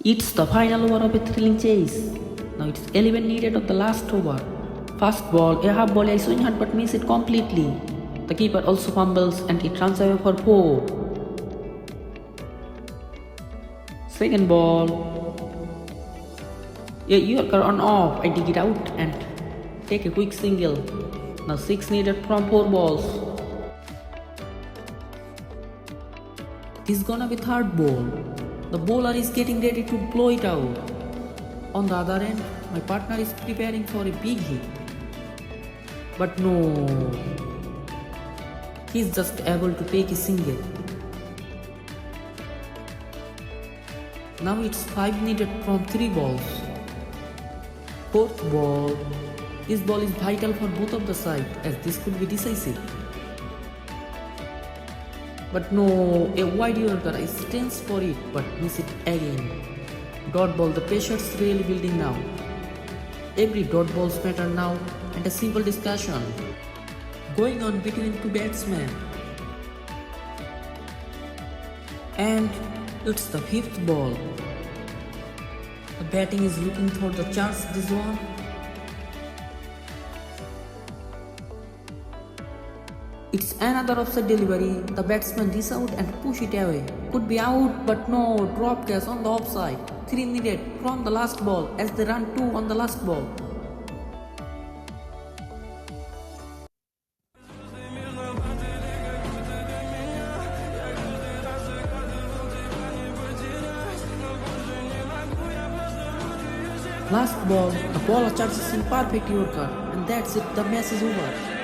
It's the final over of a thrilling chase. Now it's 11 needed of the last over. First ball, a half volley, I swing hard but miss it completely. The keeper also fumbles and it runs away for 4. Second ball, a Yorker on off, I dig it out and take a quick single. Now 6 needed from 4 balls. This gonna be third ball. The bowler is getting ready to blow it out. On the other end, my partner is preparing for a big hit. But no, he's just able to take a single. Now it's 5 needed from 3 balls. Fourth ball. This ball is vital for both of the sides as this could be decisive. But no, a wide Yorker, I stance for it but miss it again. Dot ball, the pressure's really building now. Every dot balls matter now and a simple discussion going on between two batsmen. And it's the fifth ball. The batting is looking for the chance this one. It's another offside delivery. The batsman dish out and push it away. Could be out, but no, drop catch on the offside. 3 needed from the last ball as they run 2 on the last ball. Last ball, the bowler charges in perfect Yorker, and that's it, the match is over.